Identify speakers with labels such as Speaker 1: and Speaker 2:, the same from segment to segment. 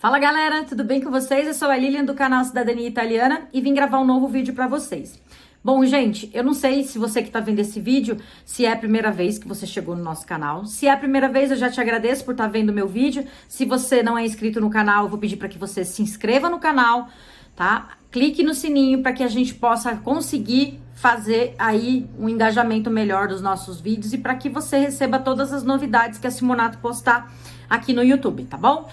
Speaker 1: Fala galera, tudo bem com vocês? Eu sou a Lilian do canal Cidadania Italiana e vim gravar um novo vídeo para vocês. Bom, gente, eu não sei se você que tá vendo esse vídeo, se é a primeira vez que você chegou no nosso canal. Se é a primeira vez, eu já te agradeço por estar vendo o meu vídeo. Se você não é inscrito no canal, eu vou pedir para que você se inscreva no canal, tá? Clique no sininho para que a gente possa conseguir fazer aí um engajamento melhor dos nossos vídeos e para que você receba todas as novidades que a Simonato postar aqui no YouTube, tá bom?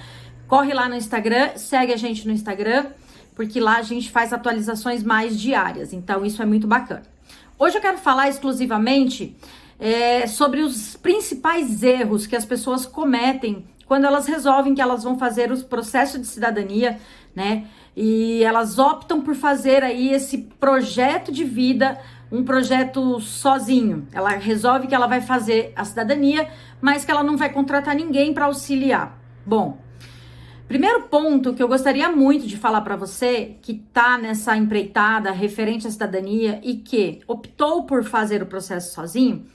Speaker 1: Corre lá no Instagram, segue a gente no Instagram, porque lá a gente faz atualizações mais diárias, então isso é muito bacana. Hoje eu quero falar exclusivamente sobre os principais erros que as pessoas cometem quando elas resolvem que elas vão fazer o processo de cidadania, né? E elas optam por fazer aí esse projeto de vida, um projeto sozinho. Ela resolve que ela vai fazer a cidadania, mas que ela não vai contratar ninguém para auxiliar. Bom, primeiro ponto que eu gostaria muito de falar para você que tá nessa empreitada referente à cidadania e que optou por fazer o processo sozinho,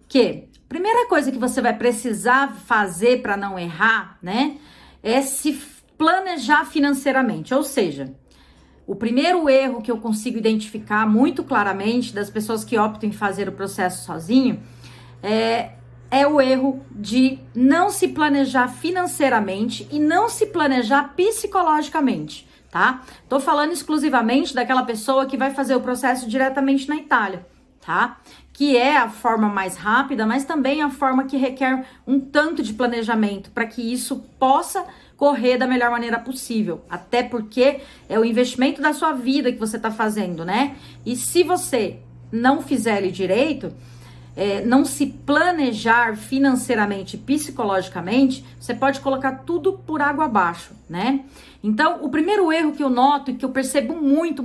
Speaker 1: que a primeira coisa que você vai precisar fazer para não errar, né, é se planejar financeiramente. Ou seja, o primeiro erro que eu consigo identificar muito claramente das pessoas que optam em fazer o processo sozinho é o erro de não se planejar financeiramente e não se planejar psicologicamente, tá? Tô falando exclusivamente daquela pessoa que vai fazer o processo diretamente na Itália, tá? Que é a forma mais rápida, mas também a forma que requer um tanto de planejamento para que isso possa correr da melhor maneira possível, até porque é o investimento da sua vida que você tá fazendo, né? E se você não fizer ele direito, não se planejar financeiramente e psicologicamente, você pode colocar tudo por água abaixo, né? Então, o primeiro erro que eu noto e que eu percebo muito,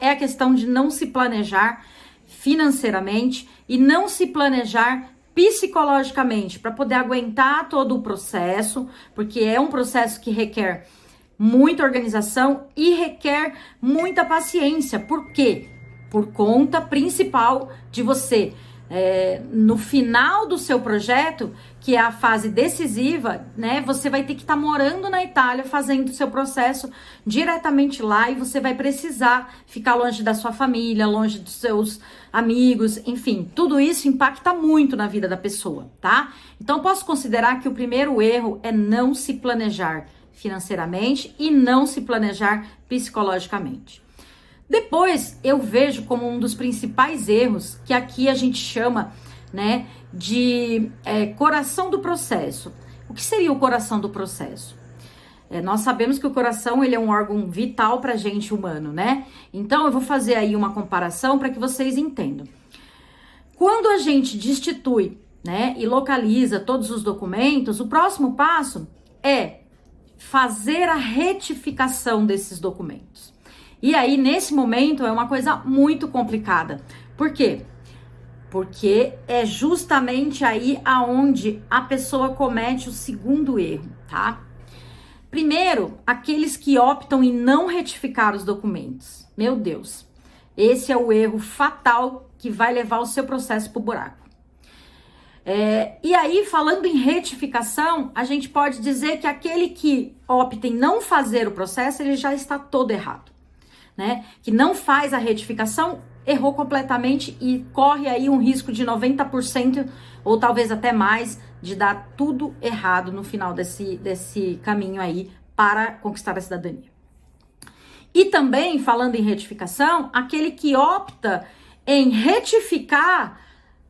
Speaker 1: é a questão de não se planejar financeiramente e não se planejar psicologicamente para poder aguentar todo o processo, porque é um processo que requer muita organização e requer muita paciência. Por quê? Por conta principal de você no final do seu projeto, que é a fase decisiva, né? Você vai ter que estar morando na Itália, fazendo o seu processo diretamente lá e você vai precisar ficar longe da sua família, longe dos seus amigos, enfim, tudo isso impacta muito na vida da pessoa, tá? Então, posso considerar que o primeiro erro é não se planejar financeiramente e não se planejar psicologicamente. Depois, eu vejo como um dos principais erros, que aqui a gente chama, né, de coração do processo. O que seria o coração do processo? Nós sabemos que o coração, ele é um órgão vital pra gente humano, né? Então, eu vou fazer aí uma comparação para que vocês entendam. Quando a gente destitui, né, e localiza todos os documentos, o próximo passo é fazer a retificação desses documentos. E aí, nesse momento, é uma coisa muito complicada. Por quê? Porque é justamente aí aonde a pessoa comete o segundo erro, tá? Primeiro, aqueles que optam em não retificar os documentos. Meu Deus, esse é o erro fatal que vai levar o seu processo pro buraco. E aí, falando em retificação, a gente pode dizer que aquele que opta em não fazer o processo, ele já está todo errado. Né, que não faz a retificação, errou completamente e corre aí um risco de 90% ou talvez até mais de dar tudo errado no final desse caminho aí para conquistar a cidadania. E também, falando em retificação, aquele que opta em retificar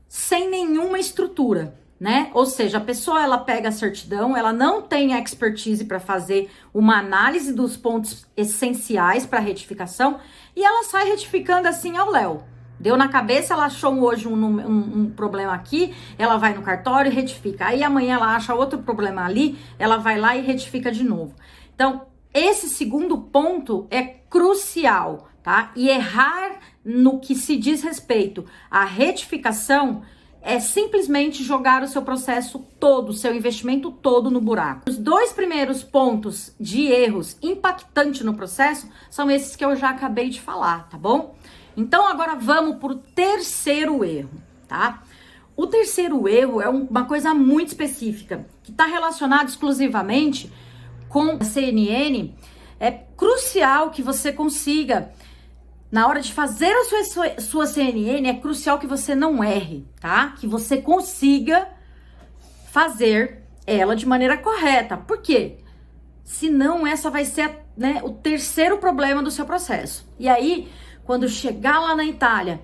Speaker 1: sem nenhuma estrutura, né? Ou seja, a pessoa, ela pega a certidão, ela não tem expertise para fazer uma análise dos pontos essenciais para retificação e ela sai retificando assim ao léu. Deu na cabeça, ela achou hoje um problema aqui, ela vai no cartório e retifica. Aí amanhã ela acha outro problema ali, ela vai lá e retifica de novo. Então, esse segundo ponto é crucial, tá? E errar no que se diz respeito à retificação é simplesmente jogar o seu processo todo, o seu investimento todo no buraco. Os dois primeiros pontos de erros impactantes no processo são esses que eu já acabei de falar, tá bom? Então agora vamos para o terceiro erro, tá? O terceiro erro é uma coisa muito específica, que está relacionado exclusivamente com a CNN, é crucial que você consiga, na hora de fazer a sua CNN, é crucial que você não erre, tá? Que você consiga fazer ela de maneira correta. Por quê? Senão essa vai ser, né, o terceiro problema do seu processo. E aí, quando chegar lá na Itália,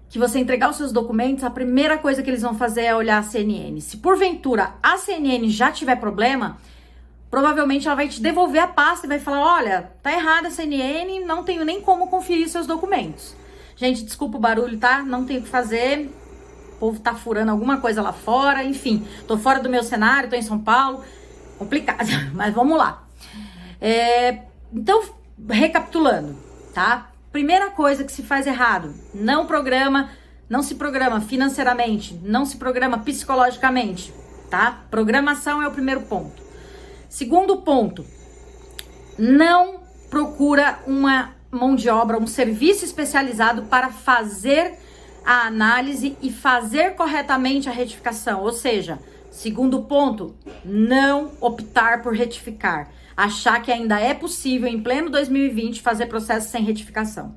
Speaker 1: que você entregar os seus documentos, a primeira coisa que eles vão fazer é olhar a CNN. Se porventura a CNN já tiver problema, provavelmente ela vai te devolver a pasta e vai falar, olha, tá errada a CNN, não tenho nem como conferir seus documentos. Gente, desculpa o barulho, tá? Não tenho o que fazer, o povo tá furando alguma coisa lá fora, enfim. Tô fora do meu cenário, tô em São Paulo, complicado, mas vamos lá. Então, recapitulando, tá? Primeira coisa que se faz errado, não se programa financeiramente, não se programa psicologicamente, tá? Programação é o primeiro ponto. Segundo ponto, não procura uma mão de obra, um serviço especializado para fazer a análise e fazer corretamente a retificação. Ou seja, segundo ponto, não optar por retificar. Achar que ainda é possível, em pleno 2020, fazer processo sem retificação.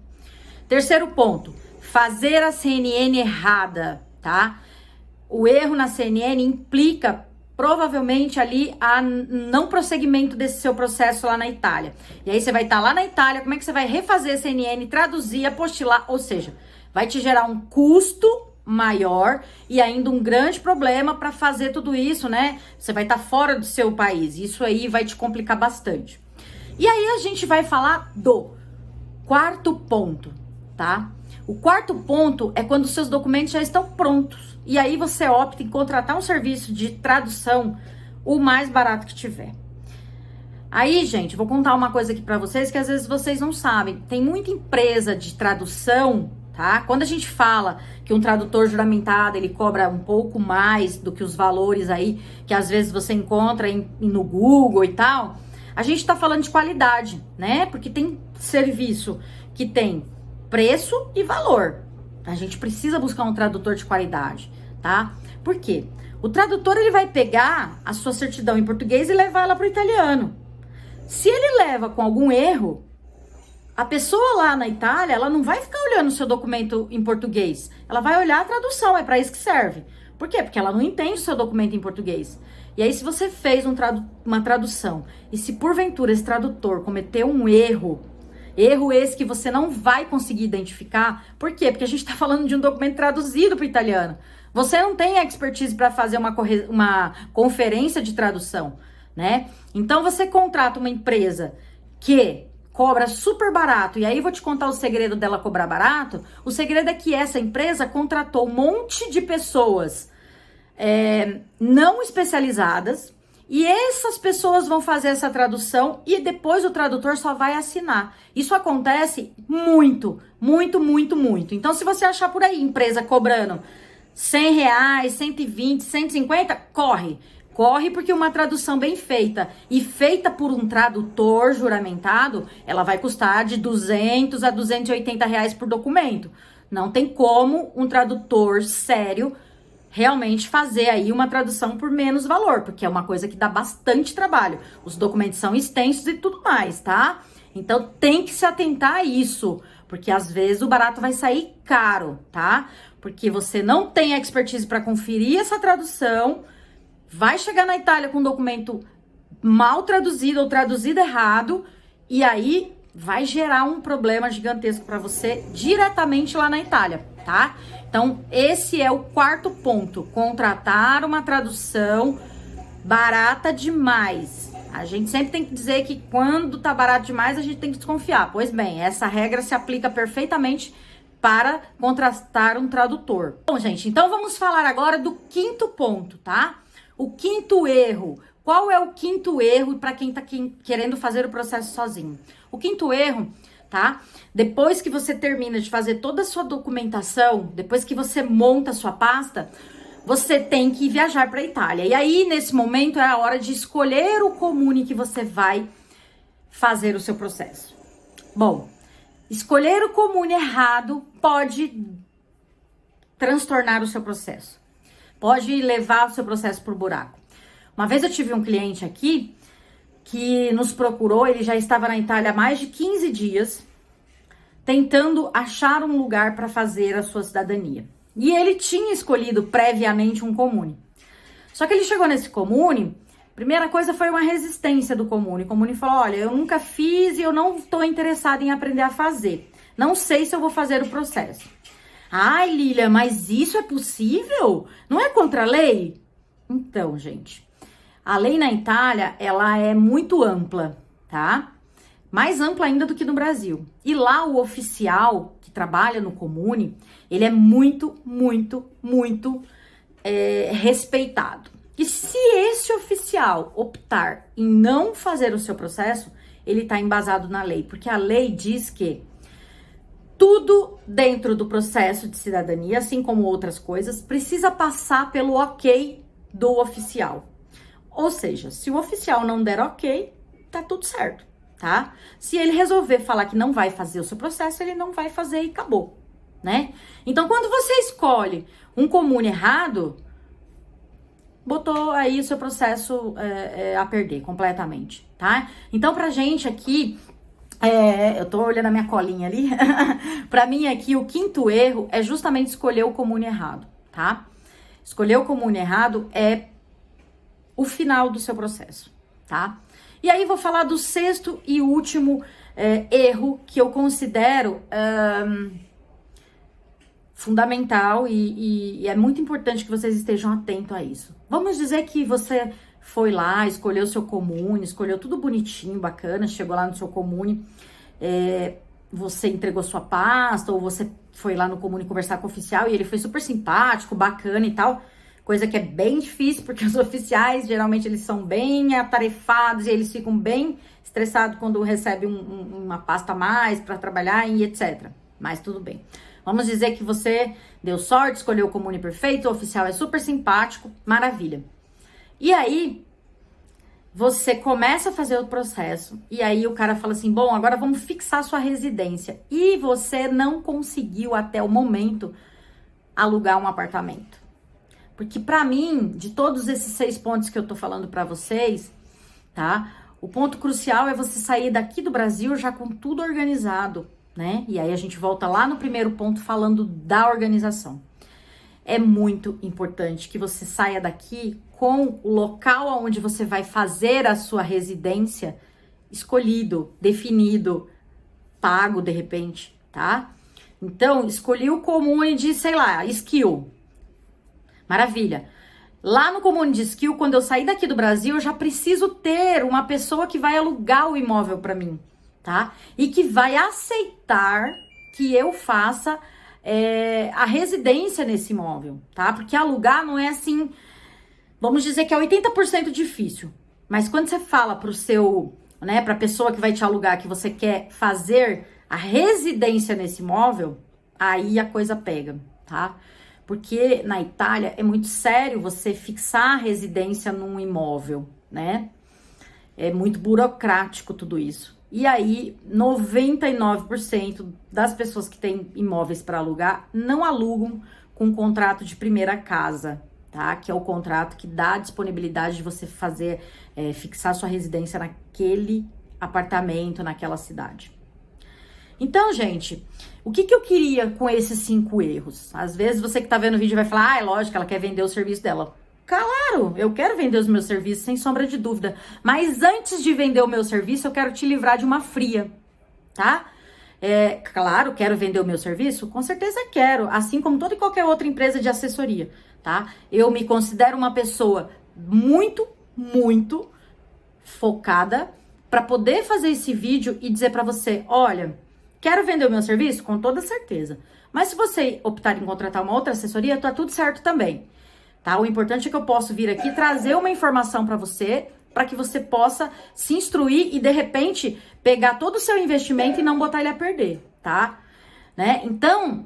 Speaker 1: Terceiro ponto, fazer a CNN errada, tá? O erro na CNN implica provavelmente ali a não prosseguimento desse seu processo lá na Itália. E aí você vai estar lá na Itália, como é que você vai refazer a CNN, traduzir, apostilar, ou seja, vai te gerar um custo maior e ainda um grande problema para fazer tudo isso, né? Você vai estar fora do seu país, isso aí vai te complicar bastante. E aí a gente vai falar do quarto ponto, tá? O quarto ponto é quando os seus documentos já estão prontos. E aí você opta em contratar um serviço de tradução o mais barato que tiver. Aí, gente, vou contar uma coisa aqui pra vocês que às vezes vocês não sabem. Tem muita empresa de tradução, tá? Quando a gente fala que um tradutor juramentado, ele cobra um pouco mais do que os valores aí, que às vezes você encontra no Google e tal, a gente tá falando de qualidade, né? Porque tem serviço que tem preço e valor. A gente precisa buscar um tradutor de qualidade, tá? Por quê? O tradutor, ele vai pegar a sua certidão em português e levar ela para o italiano. Se ele leva com algum erro, a pessoa lá na Itália, ela não vai ficar olhando o seu documento em português. Ela vai olhar a tradução, é para isso que serve. Por quê? Porque ela não entende o seu documento em português. E aí, se você fez uma tradução e se porventura esse tradutor cometeu um erro esse que você não vai conseguir identificar. Por quê? Porque a gente está falando de um documento traduzido para o italiano. Você não tem expertise para fazer uma conferência de tradução, né? Então, você contrata uma empresa que cobra super barato. E aí, vou te contar o segredo dela cobrar barato. O segredo é que essa empresa contratou um monte de pessoas não especializadas. E essas pessoas vão fazer essa tradução e depois o tradutor só vai assinar. Isso acontece muito, muito, muito, muito. Então, se você achar por aí empresa cobrando R$100, 120, 150, corre. Corre porque uma tradução bem feita e feita por um tradutor juramentado, ela vai custar de R$200 a R$280 por documento. Não tem como um tradutor sério realmente fazer aí uma tradução por menos valor, porque é uma coisa que dá bastante trabalho. Os documentos são extensos e tudo mais, tá? Então tem que se atentar a isso, porque às vezes o barato vai sair caro, tá? Porque você não tem expertise para conferir essa tradução, vai chegar na Itália com um documento mal traduzido ou traduzido errado, e aí vai gerar um problema gigantesco para você diretamente lá na Itália, tá? Então, esse é o quarto ponto, contratar uma tradução barata demais. A gente sempre tem que dizer que quando tá barato demais, a gente tem que desconfiar. Pois bem, essa regra se aplica perfeitamente para contratar um tradutor. Bom, gente, então vamos falar agora do quinto ponto, tá? O quinto erro. Qual é o quinto erro para quem tá querendo fazer o processo sozinho? O quinto erro, tá? Depois que você termina de fazer toda a sua documentação, depois que você monta a sua pasta, você tem que viajar para a Itália. E aí, nesse momento, é a hora de escolher o comune que você vai fazer o seu processo. Bom, escolher o comune errado pode transtornar o seu processo. Pode levar o seu processo por buraco. Uma vez eu tive um cliente aqui que nos procurou, ele já estava na Itália há mais de 15 dias, tentando achar um lugar para fazer a sua cidadania. E ele tinha escolhido previamente um comune. Só que ele chegou nesse comune, primeira coisa foi uma resistência do comune. O comune falou, olha, eu nunca fiz e eu não estou interessado em aprender a fazer. Não sei se eu vou fazer o processo. Ai, Lília, mas isso é possível? Não é contra a lei? Então, gente, a lei na Itália, ela é muito ampla, tá? Mais ampla ainda do que no Brasil. E lá o oficial que trabalha no comune, ele é muito respeitado. E se esse oficial optar em não fazer o seu processo, ele está embasado na lei, porque a lei diz que tudo dentro do processo de cidadania, assim como outras coisas, precisa passar pelo ok do oficial. Ou seja, se o oficial não der ok, tá tudo certo, tá? Se ele resolver falar que não vai fazer o seu processo, ele não vai fazer e acabou, né? Então, quando você escolhe um comune errado, botou aí o seu processo a perder completamente, tá? Então, pra gente aqui, eu tô olhando a minha colinha ali, pra mim aqui o quinto erro é justamente escolher o comune errado, tá? Escolher o comune errado é o final do seu processo, tá? E aí vou falar do sexto e último erro que eu considero fundamental e é muito importante que vocês estejam atentos a isso. Vamos dizer que você foi lá, escolheu o seu comune, escolheu tudo bonitinho, bacana, chegou lá no seu comune, você entregou sua pasta ou você foi lá no comune conversar com o oficial e ele foi super simpático, bacana e tal, coisa que é bem difícil porque os oficiais geralmente eles são bem atarefados e eles ficam bem estressados quando recebem uma pasta a mais para trabalhar e etc. Mas tudo bem. Vamos dizer que você deu sorte, escolheu o comune perfeito, o oficial é super simpático, maravilha. E aí, você começa a fazer o processo, e aí o cara fala assim, bom, agora vamos fixar sua residência. E você não conseguiu, até o momento, alugar um apartamento. Porque pra mim, de todos esses 6 pontos que eu tô falando pra vocês, tá? O ponto crucial é você sair daqui do Brasil já com tudo organizado, né? E aí a gente volta lá no primeiro ponto falando da organização. É muito importante que você saia daqui com o local onde você vai fazer a sua residência escolhido, definido, pago de repente, tá? Então, escolhi o comune de, sei lá, Skill. Maravilha. Lá no comune de Skill, quando eu sair daqui do Brasil, eu já preciso ter uma pessoa que vai alugar o imóvel para mim, tá? E que vai aceitar que eu faça a residência nesse imóvel, tá? Porque alugar não é assim, vamos dizer que é 80% difícil. Mas quando você fala pro seu, né, pra pessoa que vai te alugar que você quer fazer a residência nesse imóvel, aí a coisa pega, tá? Porque na Itália é muito sério você fixar a residência num imóvel, né? É muito burocrático tudo isso. E aí, 99% das pessoas que têm imóveis para alugar não alugam com contrato de primeira casa, tá? Que é o contrato que dá a disponibilidade de você fazer, fixar sua residência naquele apartamento, naquela cidade. Então, gente, o que eu queria com esses 5 erros? Às vezes você que tá vendo o vídeo vai falar, é lógico, ela quer vender o serviço dela. Claro, eu quero vender os meus serviços, sem sombra de dúvida. Mas antes de vender o meu serviço, eu quero te livrar de uma fria, tá? Claro, quero vender o meu serviço? Com certeza quero, assim como toda e qualquer outra empresa de assessoria, tá? Eu me considero uma pessoa muito focada para poder fazer esse vídeo e dizer para você, olha, quero vender o meu serviço? Com toda certeza. Mas se você optar em contratar uma outra assessoria, tá tudo certo também. Tá? O importante é que eu posso vir aqui trazer uma informação para que você possa se instruir e, de repente, pegar todo o seu investimento e não botar ele a perder, tá? Né? Então,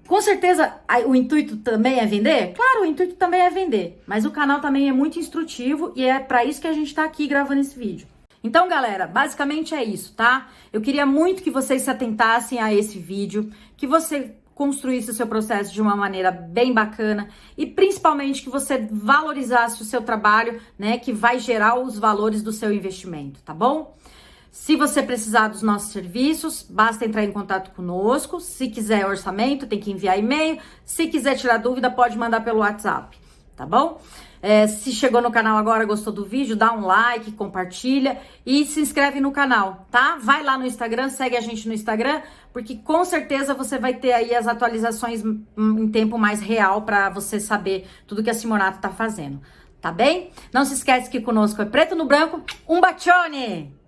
Speaker 1: com certeza, o intuito também é vender? Claro, o intuito também é vender, mas o canal também é muito instrutivo e é para isso que a gente tá aqui gravando esse vídeo. Então, galera, basicamente é isso, tá? Eu queria muito que vocês se atentassem a esse vídeo, que você construísse o seu processo de uma maneira bem bacana e principalmente que você valorizasse o seu trabalho, né, que vai gerar os valores do seu investimento, tá bom? Se você precisar dos nossos serviços, basta entrar em contato conosco. Se quiser orçamento, tem que enviar e-mail. Se quiser tirar dúvida, pode mandar pelo WhatsApp, tá bom? Se chegou no canal agora, gostou do vídeo, dá um like, compartilha e se inscreve no canal, tá? Vai lá no Instagram, segue a gente no Instagram, porque com certeza você vai ter aí as atualizações em tempo mais real para você saber tudo que a Simonato tá fazendo, tá bem? Não se esquece que conosco é preto no branco, um bacione!